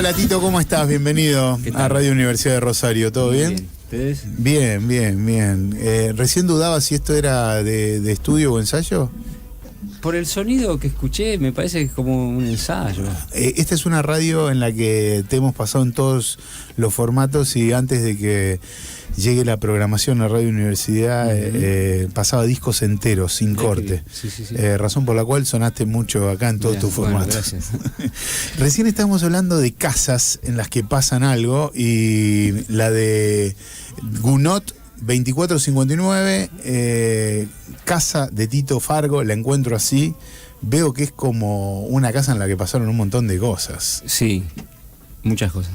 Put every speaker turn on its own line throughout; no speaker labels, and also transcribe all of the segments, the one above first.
Hola Tito, ¿cómo estás? Bienvenido a Radio Universidad de Rosario, ¿todo bien?
¿Ustedes?
Bien. Recién dudaba si esto era de estudio o ensayo.
Por el sonido que escuché, me parece que es como un ensayo.
Esta es una radio en la que te hemos pasado en todos los formatos y antes de que llegue la programación a Radio Universidad pasaba discos enteros, sin corte.
Sí.
Razón por la cual sonaste mucho acá en todos tus formatos.
Gracias.
Recién estábamos hablando de casas en las que pasan algo y la de Gounod 2459, casa de Tito Fargo, la encuentro así, veo que es como una casa en la que pasaron un montón de cosas.
Sí, muchas cosas.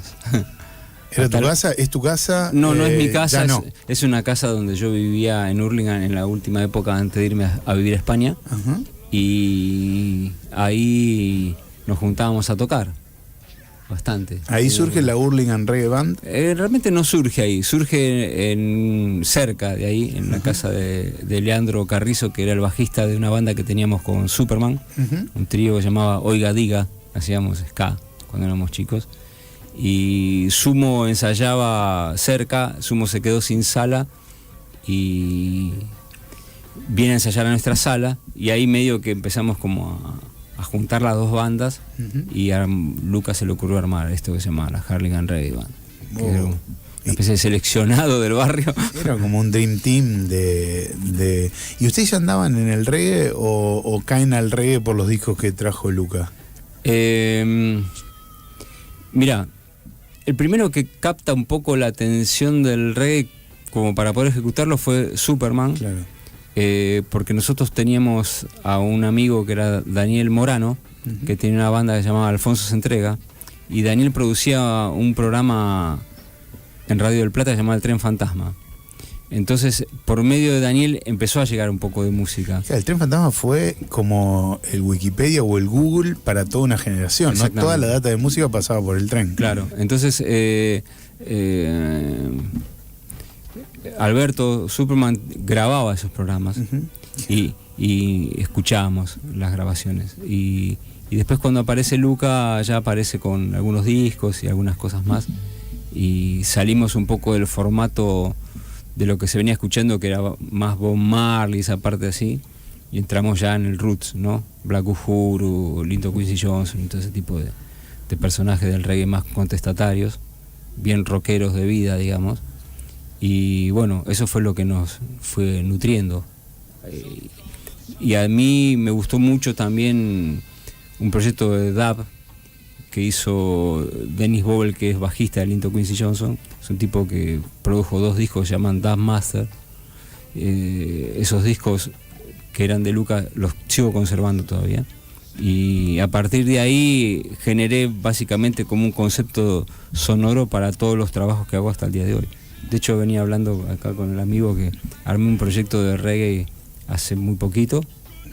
¿Era tu casa? ¿Es tu casa?
No, no es mi casa,
no.
es una casa donde yo vivía en Hurlingham en la última época antes de irme a vivir a España.
Ajá.
Y ahí nos juntábamos a tocar bastante.
Ahí surge la Hurlingham Reggae Band.
Realmente no surge ahí, surge cerca de ahí, en la casa de Leandro Carrizo, que era el bajista de una banda que teníamos con Superman, un trío que se llamaba Oiga Diga, hacíamos ska cuando éramos chicos, y Sumo ensayaba cerca, Sumo se quedó sin sala y viene a ensayar a nuestra sala, y ahí medio que empezamos como a juntar las dos bandas, y a Lucas se le ocurrió armar esto que se llama la Hurlingham Reggae Band, que era una especie de seleccionado del barrio.
Era como un dream team ¿Y ustedes ya andaban en el reggae o caen al reggae por los discos que trajo Luca?
Mira, el primero que capta un poco la atención del reggae como para poder ejecutarlo fue Superman.
Claro.
Porque nosotros teníamos a un amigo que era Daniel Morano, que tenía una banda que se llamaba Alfonso se entrega, y Daniel producía un programa en Radio del Plata que se llamaba El Tren Fantasma. Entonces, por medio de Daniel empezó a llegar un poco de música.
El Tren Fantasma fue como el Wikipedia o el Google para toda una generación, ¿no? Toda la data de música pasaba por el tren.
Claro, entonces Alberto Superman grababa esos programas y escuchábamos las grabaciones, y después cuando aparece Luca ya aparece con algunos discos y algunas cosas más, y salimos un poco del formato de lo que se venía escuchando, que era más Bob Marley, esa parte así, y entramos ya en el roots, ¿no? Black Uhuru, Linton Quincy Johnson y todo ese tipo de personajes del reggae más contestatarios, bien rockeros de vida, digamos. Y bueno, eso fue lo que nos fue nutriendo. Y a mí me gustó mucho también un proyecto de dub que hizo Dennis Bobel, que es bajista de Linton Quincy Johnson. Es un tipo que produjo 2 discos que se llaman Dub Master. Esos discos que eran de Luca los sigo conservando todavía. Y a partir de ahí generé básicamente como un concepto sonoro para todos los trabajos que hago hasta el día de hoy. De hecho, venía hablando acá con el amigo que armé un proyecto de reggae hace muy poquito.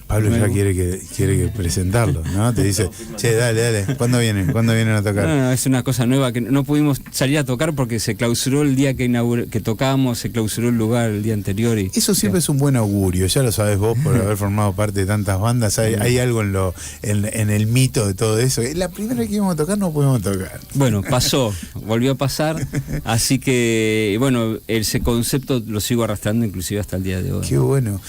Pablo ya quiere que presentarlo, ¿no? Te dice, che, dale, ¿cuándo vienen a tocar?
No, es una cosa nueva que no pudimos salir a tocar porque se clausuró el día que tocábamos, se clausuró el lugar el día anterior. Y
eso siempre es un buen augurio, ya lo sabes vos por haber formado parte de tantas bandas. Hay algo en el mito de todo eso. La primera vez que íbamos a tocar no pudimos tocar.
Bueno, volvió a pasar, así que bueno, ese concepto lo sigo arrastrando inclusive hasta el día de hoy.
Qué bueno.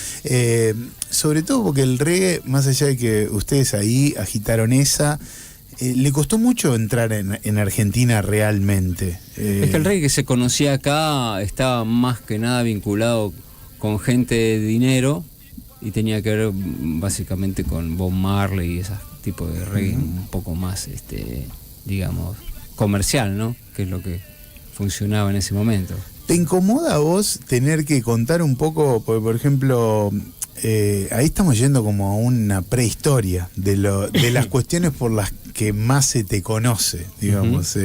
Sobre todo porque el reggae, más allá de que ustedes ahí agitaron le costó mucho entrar en Argentina realmente.
Es que el reggae que se conocía acá estaba más que nada vinculado con gente de dinero y tenía que ver básicamente con Bob Marley y ese tipo de reggae un poco más, digamos, comercial, ¿no? Que es lo que funcionaba en ese momento.
¿Te incomoda a vos tener que contar un poco, por ejemplo... ahí estamos yendo como a una prehistoria de las cuestiones por las que más se te conoce, digamos,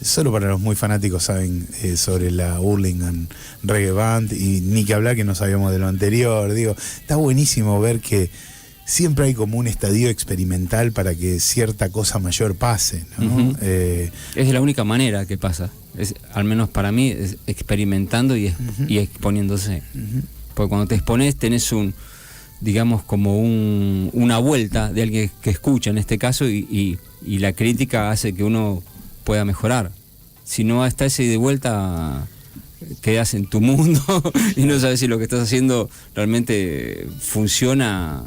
solo para los muy fanáticos saben sobre la Hurlingham Reggae Band, y ni que hablar que no sabíamos de lo anterior. Digo, está buenísimo ver que siempre hay como un estadio experimental para que cierta cosa mayor pase, ¿no?
Es la única manera que pasa, al menos para mí, es experimentando y exponiéndose. Porque cuando te expones tenés digamos, como una vuelta de alguien que escucha en este caso y la crítica hace que uno pueda mejorar. Si no está ese de vuelta, quedas en tu mundo y no sabes si lo que estás haciendo realmente funciona.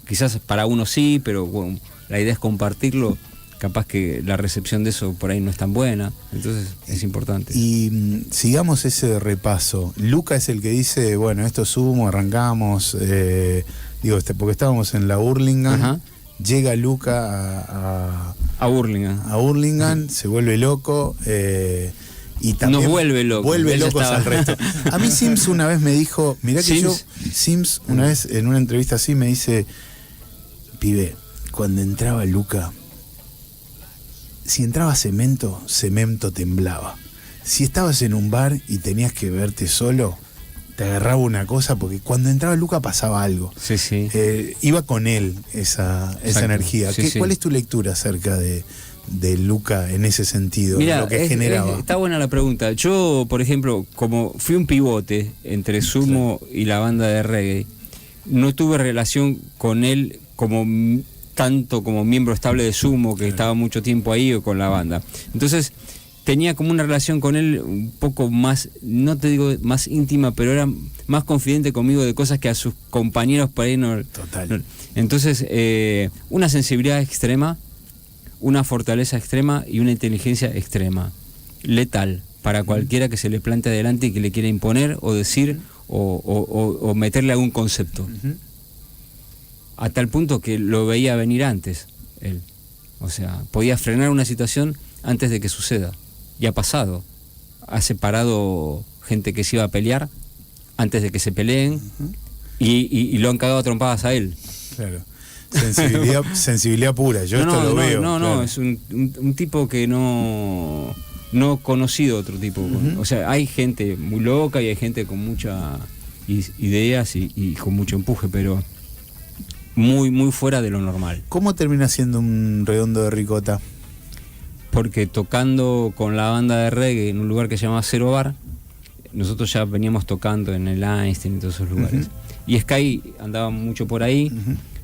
Quizás para uno sí, pero bueno, la idea es compartirlo. Capaz que la recepción de eso por ahí no es tan buena, entonces es importante.
Y sigamos ese repaso. Luca es el que dice, bueno, esto es humo, arrancamos, porque estábamos en la Hurlingham. Ajá. Llega Luca
a
Hurlingham, se vuelve loco, y también
nos vuelve
locos al resto. A mí Sims una vez me dijo, mirá que Sims una vez en una entrevista así me dice, pibe, cuando entraba Luca, si entraba Cemento temblaba. Si estabas en un bar y tenías que verte solo, te agarraba una cosa, porque cuando entraba Luca pasaba algo.
Sí.
Iba con él esa energía. Sí. ¿Cuál es tu lectura acerca de Luca en ese sentido?
Mirá,
lo que generaba.
Está buena la pregunta. Yo, por ejemplo, como fui un pivote entre Sumo y la banda de reggae, no tuve relación con él tanto como miembro estable de Sumo, que estaba mucho tiempo ahí, o con la banda. Entonces tenía como una relación con él un poco más, no te digo más íntima, pero era más confidente conmigo de cosas que a sus compañeros por ahí no.
Total.
No. Entonces, una sensibilidad extrema, una fortaleza extrema y una inteligencia extrema, letal para cualquiera que se le plante adelante y que le quiera imponer o decir o meterle algún concepto. A tal punto que lo veía venir antes, él. O sea, podía frenar una situación antes de que suceda. Y ha pasado. Ha separado gente que se iba a pelear antes de que se peleen, y lo han cagado a trompadas a él.
Claro. Sensibilidad pura, yo esto lo veo.
No, es un tipo que no conocido otro tipo. O sea, hay gente muy loca y hay gente con muchas ideas y con mucho empuje, pero muy, muy fuera de lo normal.
¿Cómo termina siendo un Redondo de Ricota?
Porque tocando con la banda de reggae en un lugar que se llama Cero Bar, nosotros ya veníamos tocando en el Einstein y todos esos lugares. Y Sky andaba mucho por ahí,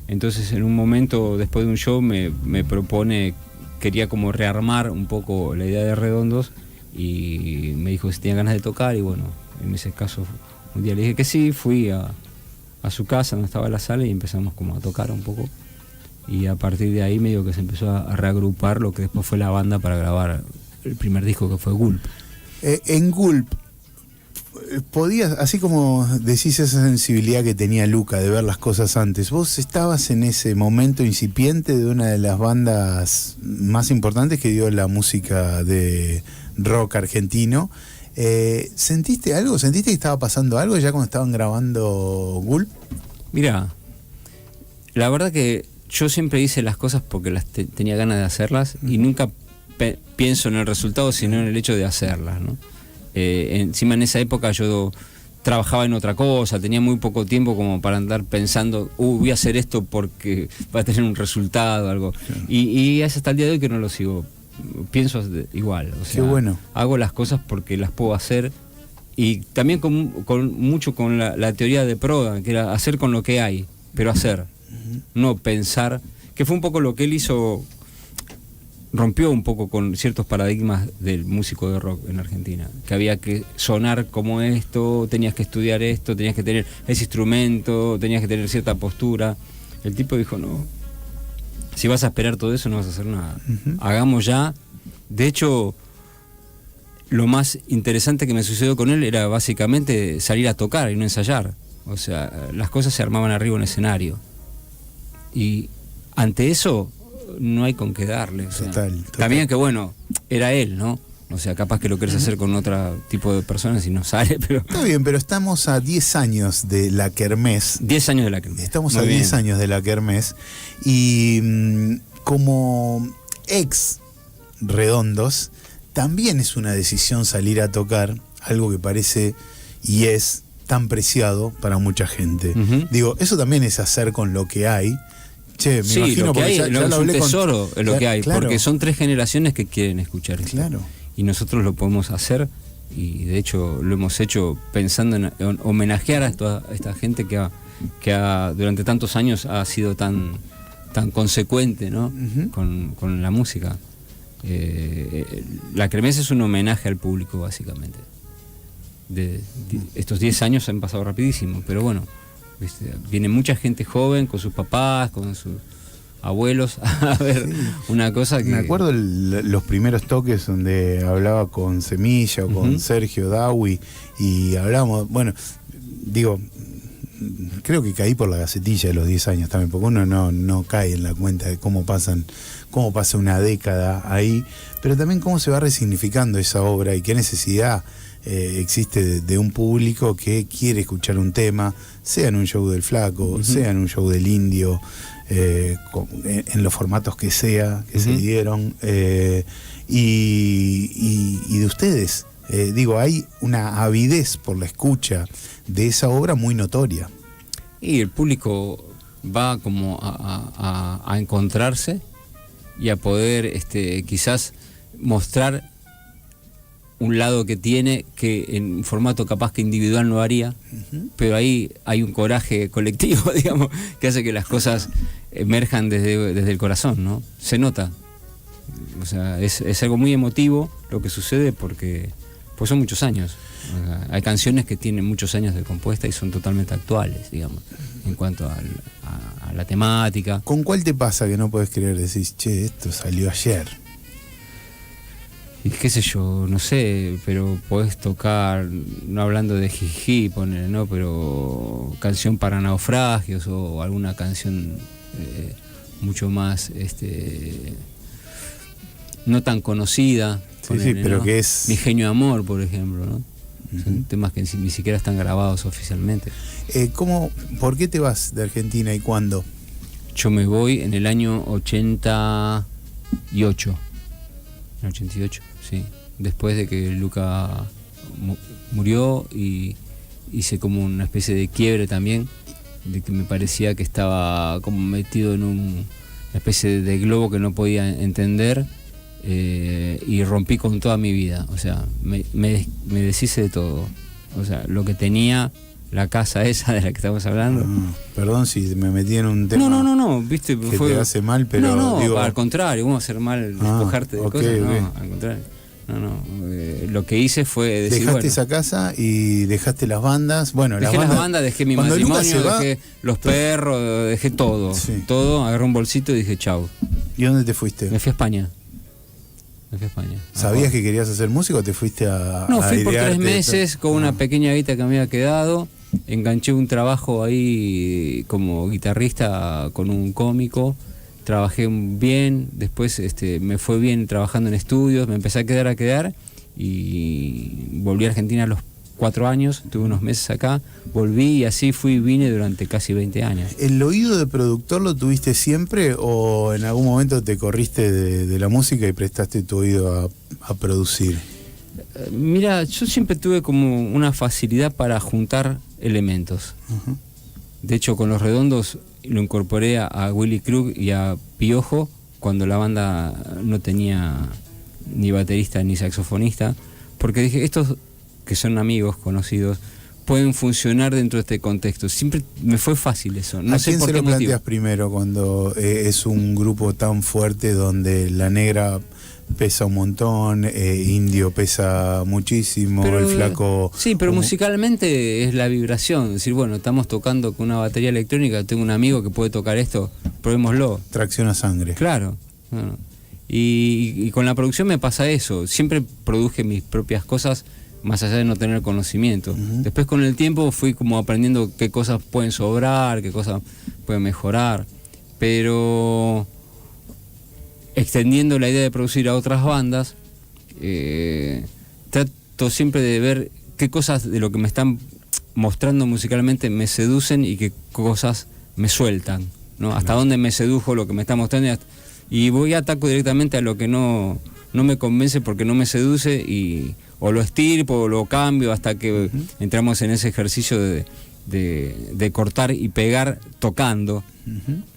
entonces en un momento, después de un show, me propone, quería como rearmar un poco la idea de Redondos, y me dijo si tenía ganas de tocar, y bueno, en ese caso un día le dije que sí, fui a su casa donde estaba la sala y empezamos como a tocar un poco, y a partir de ahí medio que se empezó a reagrupar lo que después fue la banda para grabar el primer disco, que fue Gulp.
En Gulp podías, así como decís esa sensibilidad que tenía Luca de ver las cosas antes, vos estabas en ese momento incipiente de una de las bandas más importantes que dio la música de rock argentino. ¿Sentiste algo? ¿Sentiste que estaba pasando algo ya cuando estaban grabando Gulp?
Mira, la verdad que yo siempre hice las cosas porque tenía ganas de hacerlas, y nunca pienso en el resultado, sino en el hecho de hacerlas, ¿no? Encima en esa época yo trabajaba en otra cosa, tenía muy poco tiempo como para andar pensando, voy a hacer esto porque va a tener un resultado, algo. Claro. Y es hasta el día de hoy que no lo sigo. Pienso igual, o sea,
qué bueno.
Hago las cosas porque las puedo hacer, y también mucho con la teoría de Prodan, que era hacer con lo que hay, pero hacer, no pensar, que fue un poco lo que él hizo, rompió un poco con ciertos paradigmas del músico de rock en Argentina, que había que sonar como esto, tenías que estudiar esto, tenías que tener ese instrumento, tenías que tener cierta postura. El tipo dijo, no, si vas a esperar todo eso no vas a hacer nada. Hagamos ya. De hecho, lo más interesante que me sucedió con él era básicamente salir a tocar y no ensayar. O sea, las cosas se armaban arriba en el escenario. Y ante eso no hay con qué darle. O sea, total. También que bueno, era él, ¿no? O sea, capaz que lo querés hacer con otro tipo de personas y no sale, pero...
Está bien, pero estamos a 10 años de la Kermés.
10 años de la Kermés.
Estamos a 10 años de la Kermés. Y como ex Redondos, también es una decisión salir a tocar algo que parece y es tan preciado para mucha gente. Digo, eso también es hacer con lo que hay. Che, me imagino,
lo que hay,
ya
es un tesoro lo que hay,
claro.
Porque son 3 generaciones que quieren escuchar esto.
Claro.
Y nosotros lo podemos hacer, y de hecho lo hemos hecho pensando en homenajear a esta gente que ha durante tantos años ha sido tan consecuente, ¿no? con la música. La Kermés es un homenaje al público, básicamente. Estos 10 años han pasado rapidísimo, pero bueno, ¿viste? Viene mucha gente joven con sus papás, con sus abuelos a ver una cosa que...
Me acuerdo los primeros toques donde hablaba con Semilla o con Sergio Dawi y hablábamos, bueno, digo, creo que caí por la gacetilla de los 10 años también, porque uno no cae en la cuenta de cómo pasa una década ahí, pero también cómo se va resignificando esa obra y qué necesidad existe de un público que quiere escuchar un tema, sea en un show del Flaco, sea en un show del Indio, en los formatos que sea, que se dieron, y de ustedes. Digo, hay una avidez por la escucha de esa obra muy notoria.
Y el público va como a encontrarse y a poder quizás mostrar un lado que tiene que en formato capaz que individual no haría, pero ahí hay un coraje colectivo, digamos, que hace que las cosas emerjan desde el corazón, ¿no? Se nota. O sea, es algo muy emotivo lo que sucede porque pues son muchos años. O sea, hay canciones que tienen muchos años de compuesta y son totalmente actuales, digamos, en cuanto a la temática.
¿Con cuál te pasa que no puedes creer? Decís, che, esto salió ayer.
Y qué sé yo, no sé, pero podés tocar, no hablando de Jiji, poner, ¿no? Pero canción para naufragios o alguna canción mucho más no tan conocida. Ponele,
sí, pero
¿no?
que es...
Mi genio de amor, por ejemplo, ¿no? Son temas que ni siquiera están grabados oficialmente.
¿Por qué te vas de Argentina y cuándo?
Yo me voy en el año 88. En 88, sí. Después de que Luca murió y hice como una especie de quiebre también, de que me parecía que estaba como metido en una especie de globo que no podía entender, y rompí con toda mi vida. O sea, me deshice de todo. O sea, lo que tenía, la casa esa de la que estamos hablando.
Perdón si me metí en un tema.
No, viste,
que te hace mal, pero
no,
digo...
al contrario, vamos a hacer mal despojarte de cosas, no, al contrario. Lo que hice fue decir,
dejaste esa casa y dejaste las bandas. Bueno,
dejé las bandas, dejé mi matrimonio, dejé los perros, dejé todo.
Sí.
Todo, agarré un bolsito y dije chau.
¿Y dónde te fuiste?
Me fui a España.
¿Sabías que querías hacer música o te fuiste a
No, fui por 3 meses con una pequeña guita que me había quedado. Enganché un trabajo ahí como guitarrista con un cómico. Trabajé bien, después me fue bien trabajando en estudios, me empecé a quedar y volví a Argentina a los 4 años, tuve unos meses acá, volví y así vine durante casi 20 años.
¿El oído de productor lo tuviste siempre o en algún momento te corriste de la música y prestaste tu oído a producir?
Mira, yo siempre tuve como una facilidad para juntar elementos. De hecho, con Los Redondos lo incorporé a Willy Krug y a Piojo cuando la banda no tenía ni baterista ni saxofonista, porque dije, estos que son amigos, conocidos, pueden funcionar dentro de este contexto. Siempre me fue fácil eso. No sé por qué motivo. ¿A quién se lo planteas
primero cuando es un grupo tan fuerte donde la negra pesa un montón, Indio pesa muchísimo, pero, el Flaco...
Sí, pero musicalmente es la vibración. Es decir, bueno, estamos tocando con una batería electrónica, tengo un amigo que puede tocar esto, probémoslo.
Tracción a sangre.
Claro. Y con la producción me pasa eso. Siempre produje mis propias cosas, más allá de no tener conocimiento. Después con el tiempo fui como aprendiendo qué cosas pueden sobrar, qué cosas pueden mejorar, pero extendiendo la idea de producir a otras bandas, trato siempre de ver qué cosas de lo que me están mostrando musicalmente me seducen y qué cosas me sueltan, ¿no? Hasta dónde me sedujo lo que me está mostrando y voy a ataco directamente a lo que no me convence porque no me seduce o lo estirpo o lo cambio hasta que entramos en ese ejercicio de cortar y pegar tocando,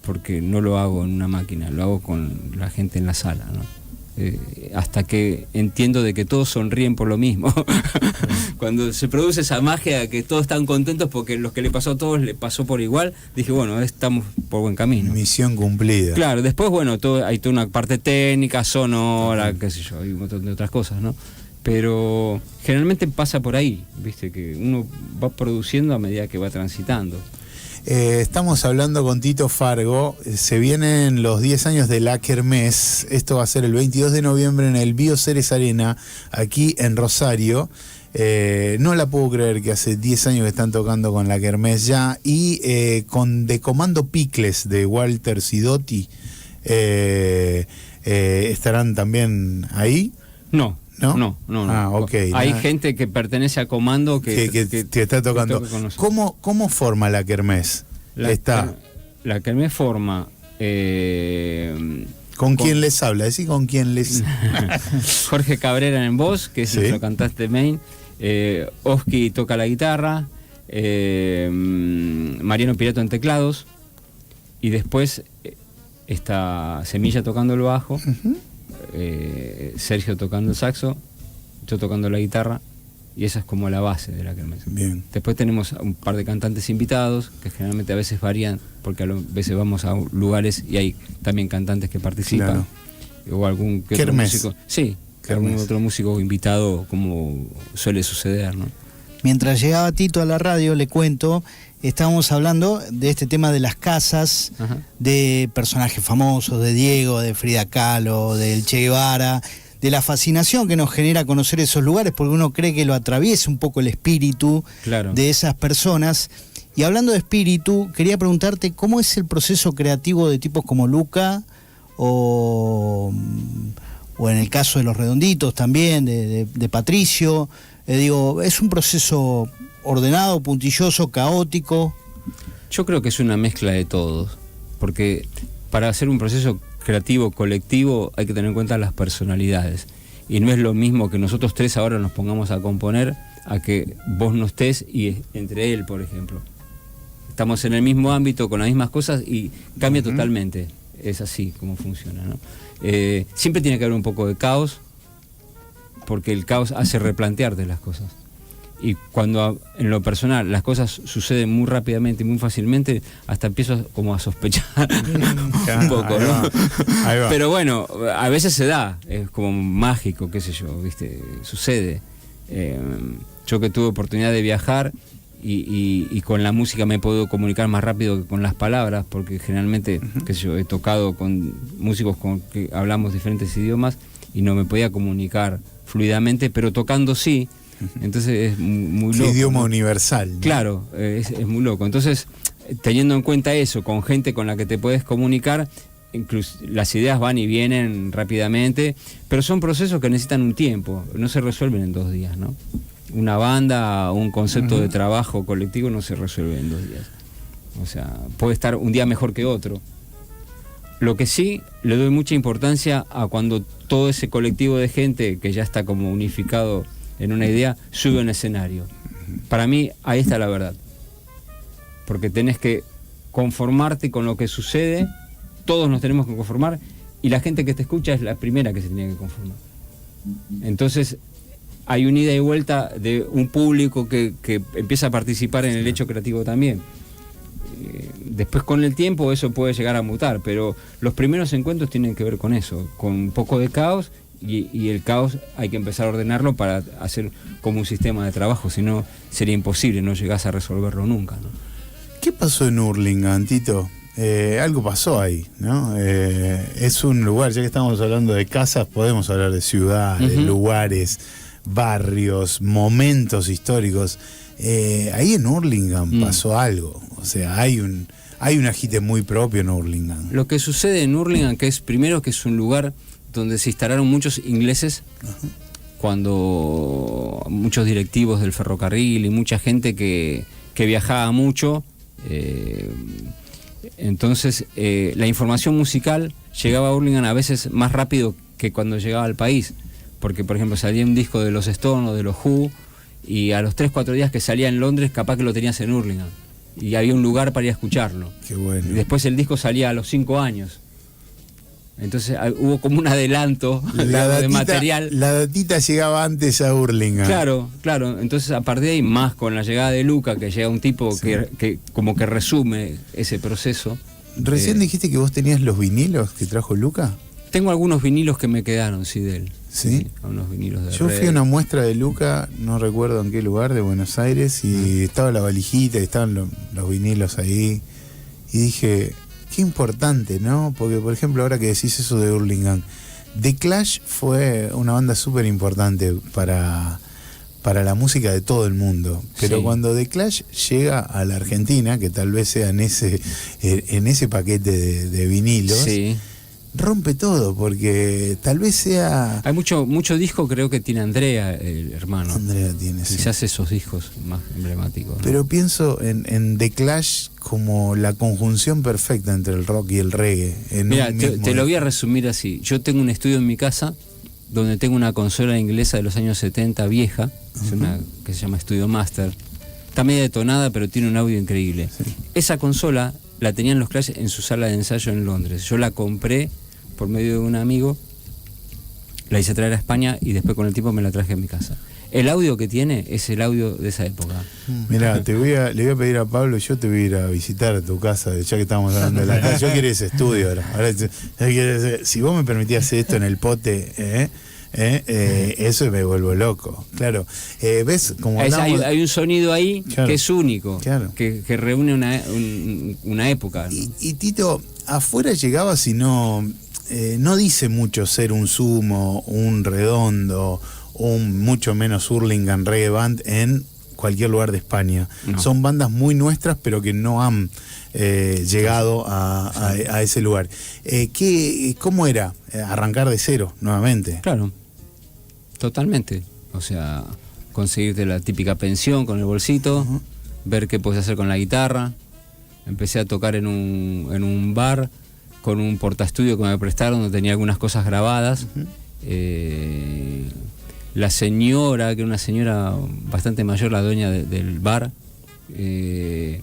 porque no lo hago en una máquina, lo hago con la gente en la sala, ¿no? hasta que entiendo de que todos sonríen por lo mismo. Cuando se produce esa magia que todos están contentos porque lo que le pasó a todos le pasó por igual, dije, bueno, estamos por buen camino.
Misión cumplida.
Claro, después, bueno, hay toda una parte técnica, sonora, qué sé yo, hay un montón de otras cosas, ¿no? Pero generalmente pasa por ahí, viste, que uno va produciendo a medida que va transitando.
Estamos hablando con Tito Fargo. Se vienen los 10 años de la Kermés. Esto va a ser el 22 de noviembre en el Bioceres Arena, aquí en Rosario. No la puedo creer que hace 10 años que están tocando con la Kermés ya. Y con De Comando Picles de Walter Sidotti, ¿estarán también ahí?
No.
Ah, ok.
Hay gente que pertenece a Comando que
está tocando. ¿Cómo forma la Kermés?
La Kermés forma...
¿Con quién les habla? ¿Decís con quién les...?
Jorge Cabrera en voz, que es nuestro cantante main. Oski toca la guitarra. Mariano Pirato en teclados. Y después está Semilla tocando el bajo. Sergio tocando el saxo, yo tocando la guitarra, y esa es como la base de la Kermés.
Bien.
Después tenemos un par de cantantes invitados que generalmente a veces varían porque a veces vamos a lugares y hay también cantantes que participan. Claro. O algún que otro músico. Sí, algún otro músico invitado, como suele suceder, ¿no?
Mientras llegaba Tito a la radio, le cuento, estábamos hablando de este tema de las casas, ajá, de personajes famosos, de Diego, de Frida Kahlo, del Che Guevara, de la fascinación que nos genera conocer esos lugares, porque uno cree que lo atraviesa un poco el espíritu, claro, de esas personas. Y hablando de espíritu, quería preguntarte cómo es el proceso creativo de tipos como Luca, o en el caso de Los Redonditos también, de Patricio. Digo, ¿es un proceso ordenado, puntilloso, caótico?
Yo creo que es una mezcla de todos, porque para hacer un proceso creativo colectivo hay que tener en cuenta las personalidades, y no es lo mismo que nosotros tres ahora nos pongamos a componer a que vos no estés y entre él, por ejemplo. Estamos en el mismo ámbito con las mismas cosas y cambia totalmente. Es así como funciona, ¿no? Siempre tiene que haber un poco de caos, porque el caos hace replantearte las cosas. Y cuando en lo personal las cosas suceden muy rápidamente y muy fácilmente, hasta empiezo como a sospechar un poco, ¿no? Ahí va. Pero bueno, a veces se da, es como mágico, qué sé yo, ¿viste? Sucede. Yo que tuve oportunidad de viajar y con la música me puedo comunicar más rápido que con las palabras, porque generalmente, qué sé yo, he tocado con músicos con que hablamos diferentes idiomas y no me podía comunicar fluidamente, pero tocando sí. Entonces es muy loco.
Idioma universal, ¿no?
Claro, es muy loco. Entonces, teniendo en cuenta eso, con gente con la que te puedes comunicar, incluso las ideas van y vienen rápidamente, pero son procesos que necesitan un tiempo, no se resuelven en 2 días, ¿no? Una banda, un concepto de trabajo colectivo no se resuelve en 2 días. O sea, puede estar un día mejor que otro. Lo que sí, le doy mucha importancia a cuando todo ese colectivo de gente que ya está como unificado en una idea, sube a un escenario. Para mí, ahí está la verdad. Porque tenés que conformarte con lo que sucede, todos nos tenemos que conformar, y la gente que te escucha es la primera que se tiene que conformar. Entonces, hay una ida y vuelta de un público que empieza a participar en el hecho creativo también. Después con el tiempo eso puede llegar a mutar, pero los primeros encuentros tienen que ver con eso, con un poco de caos, y el caos hay que empezar a ordenarlo para hacer como un sistema de trabajo, si no sería imposible, no llegás a resolverlo nunca, ¿no?
¿Qué pasó en Hurlingham, Tito? Algo pasó ahí, ¿no? Es un lugar, ya que estamos hablando de casas, podemos hablar de ciudades, lugares, barrios, momentos históricos. Ahí en Hurlingham pasó algo, o sea, hay un agite muy propio en Hurlingham.
Lo que sucede en Hurlingham, que es primero que es un lugar donde se instalaron muchos ingleses, cuando muchos directivos del ferrocarril y mucha gente que viajaba mucho, entonces la información musical llegaba a Hurlingham a veces más rápido que cuando llegaba al país, porque por ejemplo salía un disco de los Stones o de los Who, y a los 3-4 días que salía en Londres capaz que lo tenías en Hurlingham y había un lugar para ir a escucharlo.
Qué bueno.
Y después el disco salía a los 5 años. Entonces hubo como un adelanto de material.
La datita llegaba antes a Hurlingham.
Claro. Entonces a partir de ahí, más con la llegada de Luca, que llega un tipo que como que resume ese proceso.
Recién dijiste que vos tenías los vinilos que trajo Luca.
Tengo algunos vinilos que me quedaron, sí, de él.
¿Sí?
Unos vinilos de
Yo fui a una muestra de Luca, no recuerdo en qué lugar, de Buenos Aires, y estaba la valijita, y estaban los vinilos ahí, y dije, qué importante, ¿no? Porque, por ejemplo, ahora que decís eso de Hurlingham, The Clash fue una banda súper importante para la música de todo el mundo, pero cuando The Clash llega a la Argentina, que tal vez sea en ese paquete de vinilos,
sí,
rompe todo, porque tal vez sea...
Hay mucho disco, creo que tiene Andrea, el hermano.
Andrea tiene, sí.
Quizás esos discos más emblemáticos, ¿no?
Pero pienso en The Clash como la conjunción perfecta entre el rock y el reggae.
Mira, te lo voy a resumir así. Yo tengo un estudio en mi casa donde tengo una consola inglesa de los años 70 vieja, es una que se llama Studio Master. Está media detonada, pero tiene un audio increíble. Sí. Esa consola la tenían los Clash en su sala de ensayo en Londres. Yo la compré por medio de un amigo, la hice traer a España y después con el tiempo me la traje a mi casa. El audio que tiene es el audio de esa época.
Mirá, le voy a pedir a Pablo, yo te voy a ir a visitar a tu casa, ya que estamos hablando de la casa. Yo quiero ese estudio ahora. Si vos me permitías hacer esto en el pote, eso me vuelvo loco. Claro. ¿Ves? Como
hay un sonido ahí, claro, que es único,
claro,
que reúne una época, ¿no?
Y Tito, afuera llegaba si no dice mucho ser un Sumo, un Redondo, mucho menos Hurlingham Reggae Band en cualquier lugar de España. No. Son bandas muy nuestras, pero que no han llegado a ese lugar. ¿Cómo era arrancar de cero nuevamente?
Claro, totalmente. O sea, conseguirte la típica pensión con el bolsito, ver qué puedes hacer con la guitarra. Empecé a tocar en un bar con un portaestudio que me prestaron, donde tenía algunas cosas grabadas. La señora, que era una señora bastante mayor, la dueña del bar, se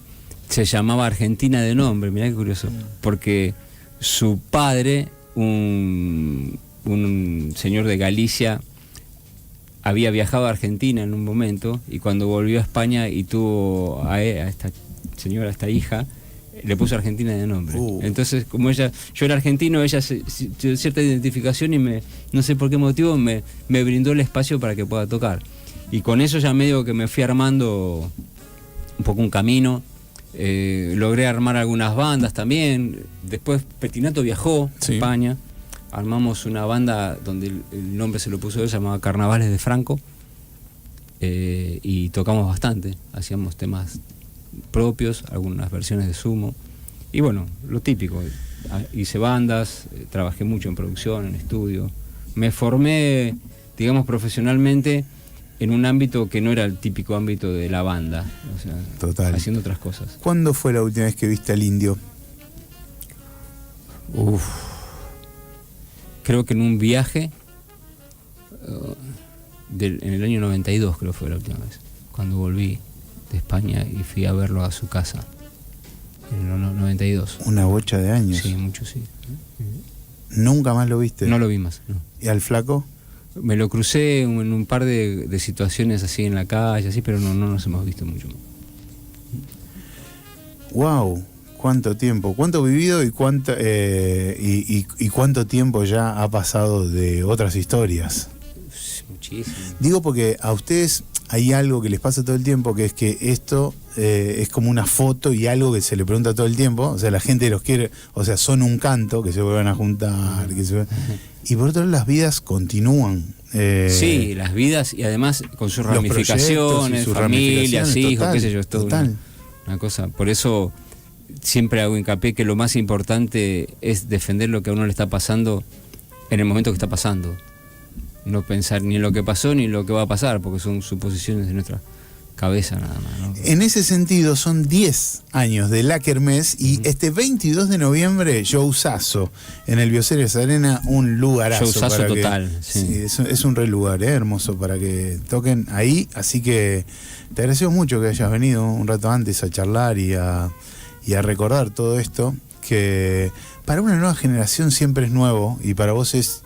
llamaba Argentina de nombre. Mirá qué curioso, porque su padre, un señor de Galicia, había viajado a Argentina en un momento, y cuando volvió a España y tuvo a esta señora, a esta hija, le puso Argentina de nombre. Entonces, como yo era argentino, ella cierta identificación, y no sé por qué motivo me brindó el espacio para que pueda tocar. Y con eso ya medio que me fui armando un poco un camino. Logré armar algunas bandas también. Después Petinato viajó a España. Armamos una banda donde el nombre se lo puso él, se llamaba Carnavales de Franco. Y tocamos bastante. Hacíamos temas propios, algunas versiones de Sumo, y bueno, lo típico. Hice bandas, trabajé mucho en producción, en estudio, me formé, digamos, profesionalmente en un ámbito que no era el típico ámbito de la banda, o sea, total, haciendo otras cosas.
¿Cuándo fue la última vez que viste al Indio?
Creo que en un viaje en el año 92, creo que fue la última vez, cuando volví de España y fui a verlo a su casa en el 92.
Una bocha de años.
Sí, mucho, sí.
¿Nunca más lo viste?
No lo vi más, no.
¿Y al flaco?
Me lo crucé en un par de situaciones así en la calle, así, pero no nos hemos visto mucho más.
Wow, cuánto tiempo, cuánto vivido y cuánto tiempo ya ha pasado de otras historias.
Muchísimo.
Digo porque a ustedes hay algo que les pasa todo el tiempo, que es que esto es como una foto y algo que se le pregunta todo el tiempo. O sea, la gente los quiere, o sea, son un canto, que se vuelvan a juntar, y por otro lado las vidas continúan.
Sí, las vidas, y además con sus ramificaciones, sus familias, hijos, total, qué sé yo, es todo una cosa. Por eso siempre hago hincapié que lo más importante es defender lo que a uno le está pasando en el momento que está pasando. No pensar ni en lo que pasó ni en lo que va a pasar, porque son suposiciones de nuestra cabeza nada más, ¿no?
En ese sentido, son 10 años de la Kermés, y este 22 de noviembre, showzazo en el Bioceres Arena, un lugarazo.
Showzazo total.
Sí, es un re lugar, hermoso para que toquen ahí. Así que te agradecemos mucho que hayas venido un rato antes a charlar y a recordar todo esto, que para una nueva generación siempre es nuevo y para vos es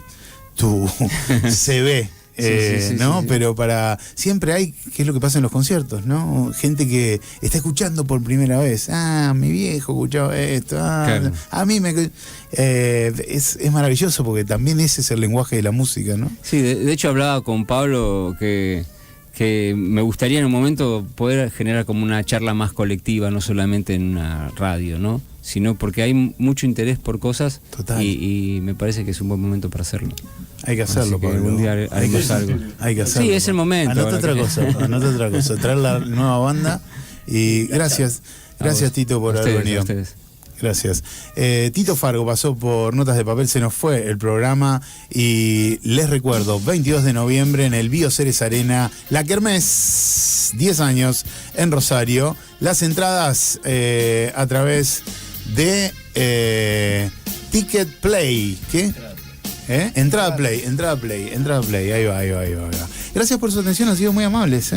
tu CV. ¿No?
Sí.
Pero siempre hay, ¿qué es lo que pasa en los conciertos? ¿No? Gente que está escuchando por primera vez. Mi viejo escuchaba esto.
Claro.
A mí es maravilloso porque también ese es el lenguaje de la música, ¿no?
Sí, de hecho hablaba con Pablo que me gustaría en un momento poder generar como una charla más colectiva, no solamente en una radio, ¿no? Sino porque hay mucho interés por cosas.
Total.
Y me parece que es un buen momento para hacerlo.
Hay que hacerlo,
Así que
Pablo.
algún día haremos algo.
Hay que hacerlo.
Sí, es el momento.
Anota otra cosa, traer la nueva banda. Y gracias, Tito, por haber venido.
A ustedes.
Gracias. Tito Fargo pasó por Notas de Papel, se nos fue el programa y les recuerdo, 22 de noviembre en el Bioceres Arena, la Kermés, 10 años en Rosario. Las entradas a través de Ticket Play. ¿Qué? Entrada Play. Ahí va. Gracias por su atención, han sido muy amables.